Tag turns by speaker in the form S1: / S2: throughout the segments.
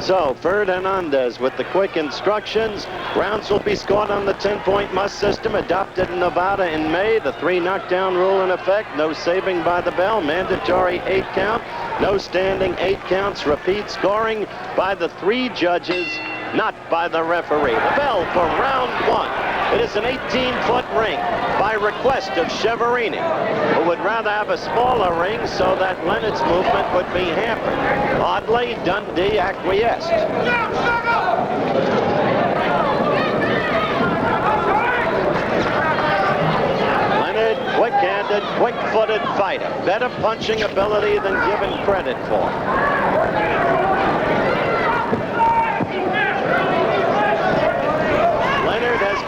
S1: So Ferdinandez with the quick instructions. Rounds will be scored on the 10-point must system adopted in Nevada in May. The 3 knockdown rule in effect. No saving by the bell. Mandatory 8 count. No standing 8 counts. Repeat scoring by the 3 judges, not by the referee. The bell for round 1. It is an 18-foot ring by request of Chiaverini, who would rather have a smaller ring so that Leonard's movement would be hampered. Oddly, Dundee acquiesced. Leonard, quick-handed, quick-footed fighter. Better punching ability than given credit for.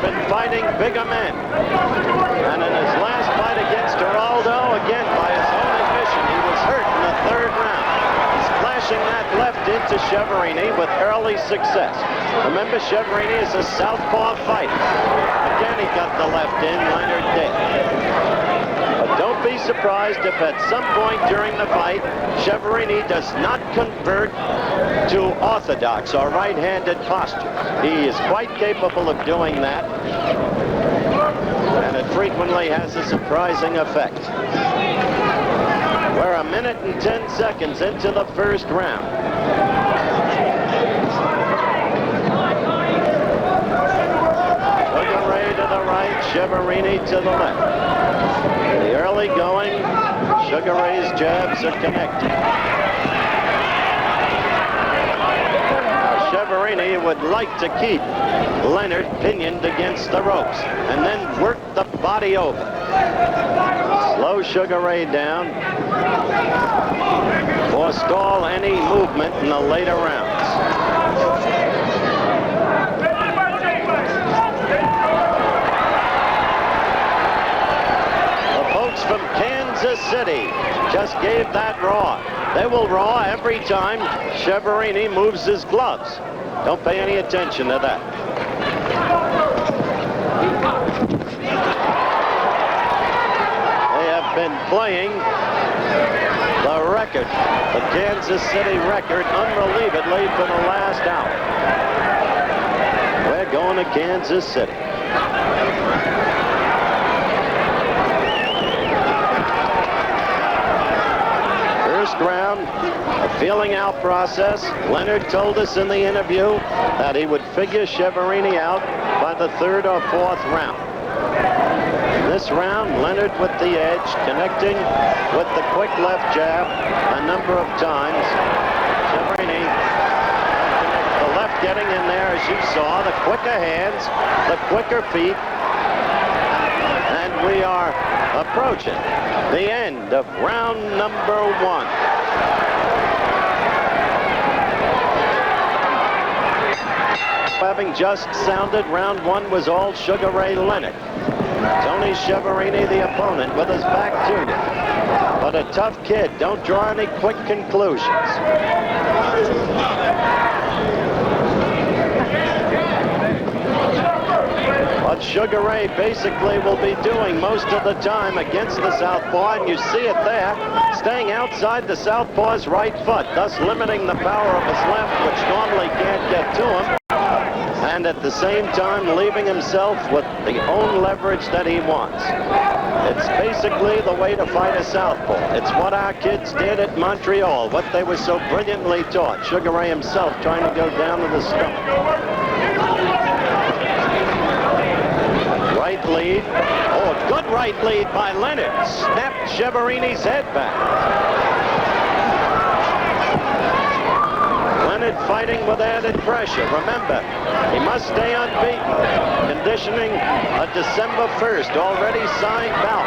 S1: Been fighting bigger men, and in his last fight against Geraldo, again by his own admission, he was hurt in the 3rd round. He's flashing that left into Chiaverini with early success. Remember, Chiaverini is a southpaw fighter. Again, he got the left in. Leonard did. But don't be surprised if at some point during the fight, Chiaverini does not convert to orthodox or right-handed posture. He is quite capable of doing that, and it frequently has a surprising effect. We're 1 minute and 10 seconds into the 1st round. Sugar Ray to the right, Chiaverini to the left. The early going, Sugar Ray's jabs are connected. Chiaverini would like to keep Leonard pinioned against the ropes and then work the body over. Slow Sugar Ray down. Forestall any movement in the later rounds. The folks from Kansas City just gave that roar. They will roar every time Chiaverini moves his gloves. Don't pay any attention to that. They have been playing the record, the Kansas City record, unrelievedly for the last hour. We're going to Kansas City. First round, a feeling out process. Leonard told us in the interview that he would figure Chiaverini out by the 3rd or 4th round. In this round, Leonard with the edge, connecting with the quick left jab a number of times. Chiaverini, the left getting in there, as you saw, the quicker hands, the quicker feet. And we are approaching the end of round number 1. Having just sounded, round 1 was all Sugar Ray Leonard. Tony Chiaverini, the opponent, with his back to you. But a tough kid. Don't draw any quick conclusions. What Sugar Ray basically will be doing most of the time against the southpaw, and you see it there, staying outside the southpaw's right foot, thus limiting the power of his left, which normally can't get to him, and at the same time leaving himself with the own leverage that he wants. It's basically the way to fight a southpaw. It's what our kids did at Montreal, what they were so brilliantly taught. Sugar Ray himself trying to go down to the stomach. Right lead. Oh, a good right lead by Leonard. Snapped Chiaverini's head back. Leonard fighting with added pressure. Remember, he must stay unbeaten. Conditioning a December 1st already signed bout.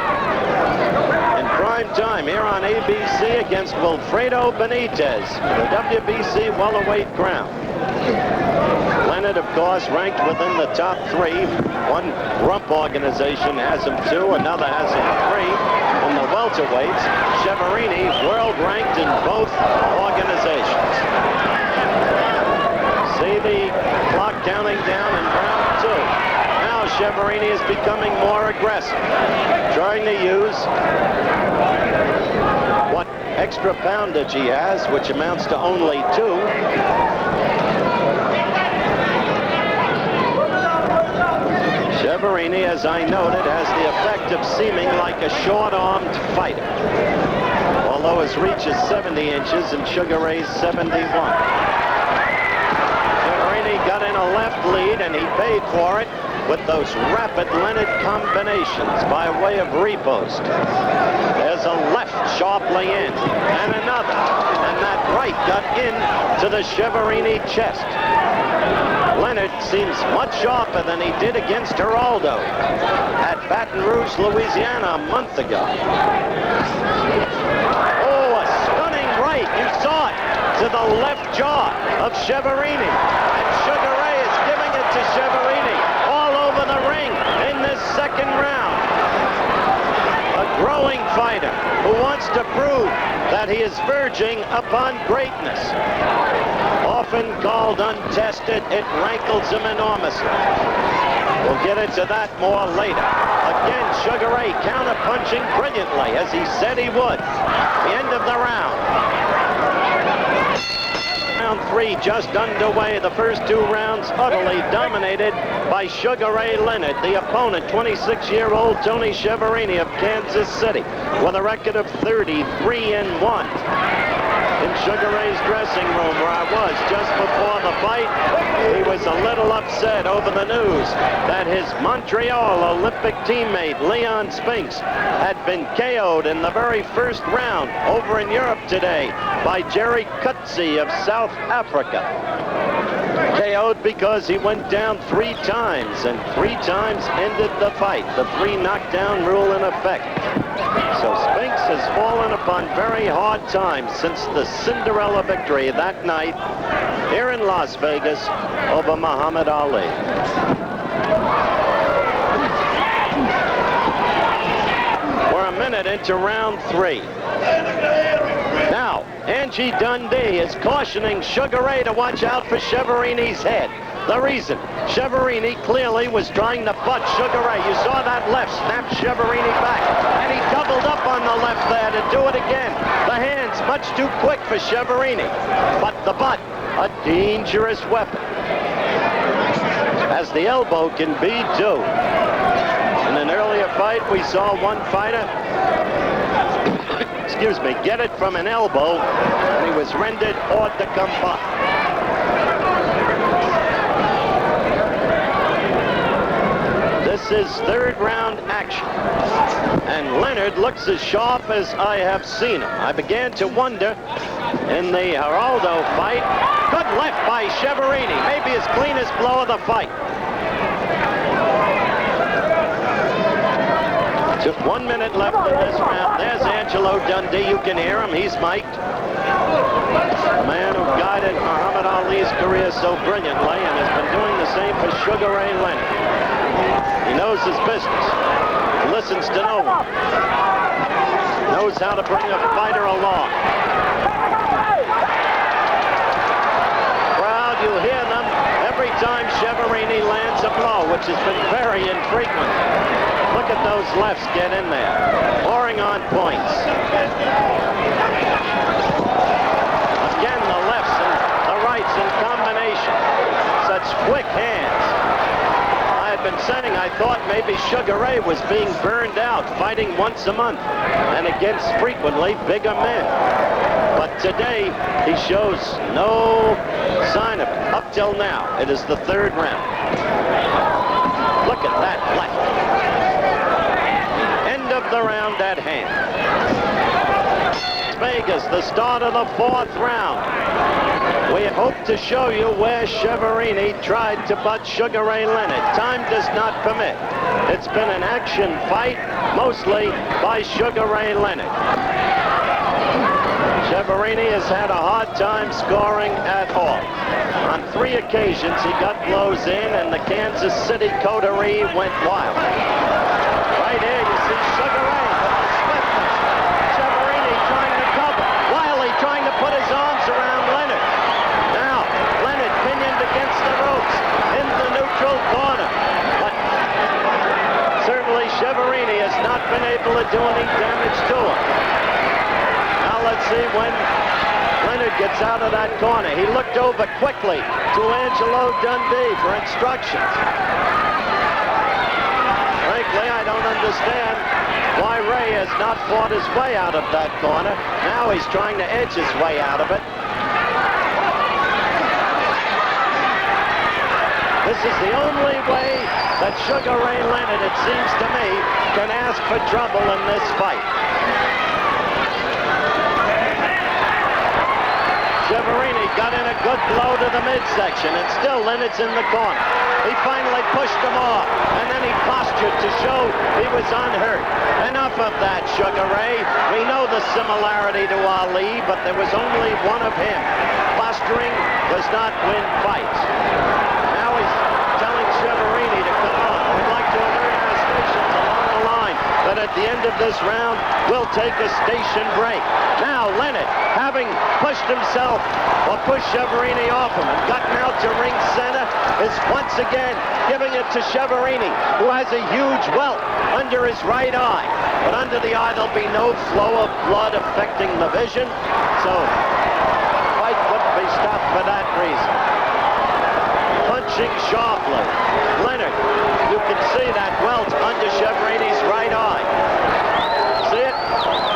S1: In prime time here on ABC against Wilfredo Benitez, the WBC welterweight crown. Leonard, of course, ranked within the top 3. One rump organization has him 2, another has him 3. In the welterweights, Chiaverini world ranked in both organizations. See the clock counting down in round 2. Now Chiaverini is becoming more aggressive, trying to use what extra poundage he has, which amounts to only 2. Chiaverini, as I noted, has the effect of seeming like a short-armed fighter, although his reach is 70 inches and Sugar Ray's 71. Chiaverini got in a left lead, and he paid for it with those rapid Leonard combinations by way of repost. There's a left sharply in, and another, and that right got in to the Chiaverini chest. Leonard seems much sharper than he did against Geraldo at Baton Rouge, Louisiana a month ago. Oh, a stunning right. You saw it to the left jaw of Chiaverini. And Sugar Ray is giving it to Chiaverini all over the ring in this second round. A growing fighter who wants to prove that he is verging upon greatness. Often called untested, it rankles him enormously. We'll get into that more later. Again, Sugar Ray counter-punching brilliantly, as he said he would. The end of the round. Round 3 just underway. The first 2 rounds utterly dominated by Sugar Ray Leonard. The opponent, 26-year-old Tony Chiaverini of Kansas City, with a record of 33-1. In Sugar Ray's dressing room, where I was just before the fight, he was a little upset over the news that his Montreal Olympic teammate Leon Spinks had been KO'd in the very first round over in Europe today by Jerry Coetzee of South Africa. KO'd because he went down 3 times, and 3 times ended the fight. The 3 knockdown rule in effect. So Spinks has fallen upon very hard times since the Cinderella victory that night here in Las Vegas over Muhammad Ali. We're a minute into round 3. Now, Angie Dundee is cautioning Sugar Ray to watch out for Chiaverini's head. The reason, Chiaverini clearly was trying to butt Sugar Ray. You saw that left snap Chiaverini back, and he doubled up on the left there to do it again. The hands much too quick for Chiaverini, but the butt, a dangerous weapon, as the elbow can be too. In an earlier fight, we saw one fighter excuse me, get it from an elbow, and he was rendered hors de combat. This is 3rd round action, and Leonard looks as sharp as I have seen him. I began to wonder in the Geraldo fight. Good left by Chiaverini, maybe his cleanest blow of the fight. Just 1 minute left in this round. There's Angelo Dundee. You can hear him. He's mic'd. The man who guided Muhammad Ali's career so brilliantly and has been doing the same for Sugar Ray Leonard. He knows his business. He listens to no one. Knows how to bring a fighter along. Crowd, you hear them every time Chiaverini lands a blow, which has been very infrequent. Look at those lefts get in there, pouring on points. Again, the lefts and the rights in combination. Such quick hands. I had been saying I thought maybe Sugar Ray was being burned out, fighting once a month and against frequently bigger men. But today, he shows no sign of it. Up till now, it is the 3rd round. Look at that left. End of the round at hand. Vegas, the start of the 4th round. We hope to show you where Chiaverini tried to butt Sugar Ray Leonard. Time does not permit. It's been an action fight, mostly by Sugar Ray Leonard. Chiaverini has had a hard time scoring at all. On 3 occasions, he got blows in, and the Kansas City coterie went wild. Right here, you see Sugar Ray with the swiftness. Chiaverini trying to cover. Wiley trying to put his arms around Leonard. Now, Leonard pinioned against the ropes in the neutral corner. But certainly Chiaverini has not been able to do any damage to him. Now let's see gets out of that corner. He looked over quickly to Angelo Dundee for instructions. Frankly, I don't understand why Ray has not fought his way out of that corner. Now he's trying to edge his way out of it. This is the only way that Sugar Ray Leonard, it seems to me, can ask for trouble in this fight. Chiaverini got in a good blow to the midsection, and still Leonard's in the corner. He finally pushed him off, and then he postured to show he was unhurt. Enough of that, Sugar Ray. We know the similarity to Ali, but there was only one of him. Posturing does not win fights. Now he's telling Chiaverini to come on. We'd like to alert our stations along the line that at the end of this round, we'll take a station break. Now Leonard, having pushed himself or pushed Chiaverini off him and gotten out to ring center, is once again giving it to Chiaverini, who has a huge welt under his right eye. But under the eye, there'll be no flow of blood affecting the vision, so the fight couldn't be stopped for that reason. Punching sharply. Leonard, you can see that welt under Chiaverini's right eye. See it?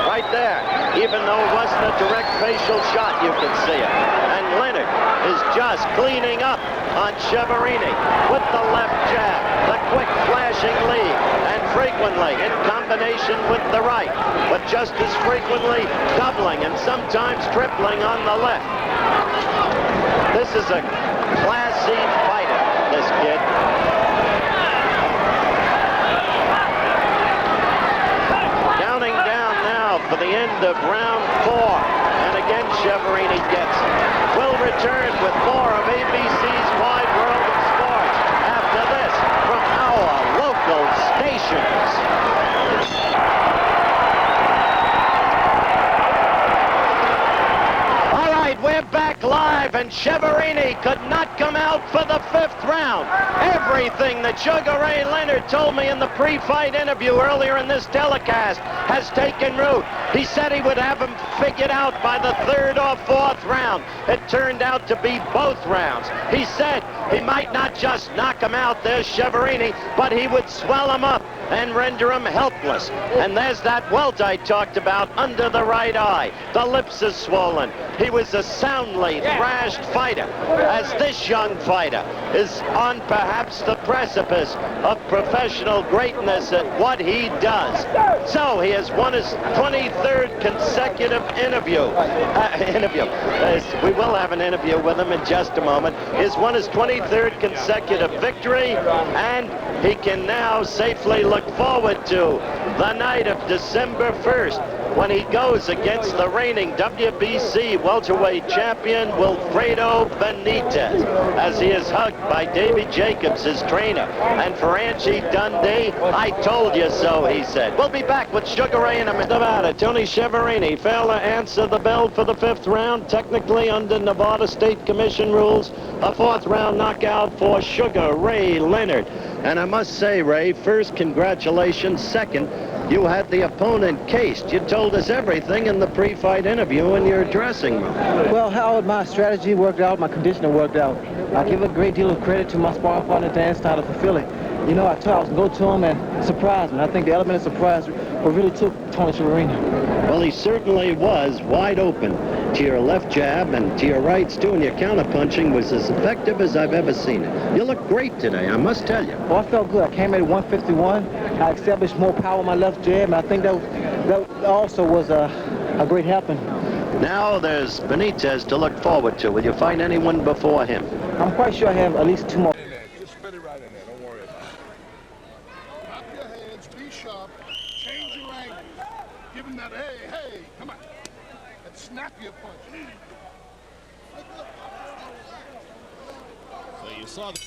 S1: Right there. Even though it wasn't a direct facial shot, you can see it. And Leonard is just cleaning up on Chiaverini with the left jab, the quick flashing lead, and frequently in combination with the right, but just as frequently doubling and sometimes tripling on the left. This is a classy fighter, this kid. Counting down now for the end of round 4. And again, Chiaverini gets it. We'll return with more of ABC's Wide World of Sports after this from our local stations. We're back live, and Chiaverini could not come out for the 5th round. Everything that Sugar Ray Leonard told me in the pre-fight interview earlier in this telecast has taken root. He said he would have him figured out by the 3rd or 4th round. It turned out to be both rounds. He said he might not just knock him out, there's Chiaverini, but he would swell him up and render him helpless. And there's that welt I talked about under the right eye. The lips are swollen. He was a soundly thrashed fighter, as this young fighter is on perhaps the precipice of professional greatness at what he does. So he has won his 23rd consecutive interview. We will have an interview with him in just a moment. He's won his 23rd consecutive victory, and he can now safely look forward to the night of December 1st, when he goes against the reigning WBC welterweight champion Wilfredo Benitez, as he is hugged by Davey Jacobs, his trainer. And for Angie Dundee, I told you so, he said. We'll be back with Sugar Ray in a minute. About it, Tony Chiaverini failed to answer the bell for the 5th round. Technically, under Nevada State Commission rules, a 4th round knockout for Sugar Ray Leonard. And I must say, Ray, first, congratulations. Second, you had the opponent cased. You told us everything in the pre-fight interview in your dressing room.
S2: Well, how my strategy worked out, my conditioning worked out. I give a great deal of credit to my sparring partner, Dan Snyder, for Philly. You know, I thought I was going to go to him and surprise him. I think the element of surprise what really took Tony Chiaverini.
S1: Well, he certainly was wide open to your left jab and to your rights, too, and your counterpunching was as effective as I've ever seen it. You look great today, I must tell you.
S2: Well, I felt good. I came in at 151. I established more power on my left jab, and I think that also was a great happen.
S1: Now there's Benitez to look forward to. Will you find anyone before him?
S2: I'm quite sure I have at least 2 more.
S3: Just spit it right in there. Don't worry about it. Drop your hands. Be sharp. Change your angle. Give him that, hey, come on. And snap your punch.
S4: So you saw the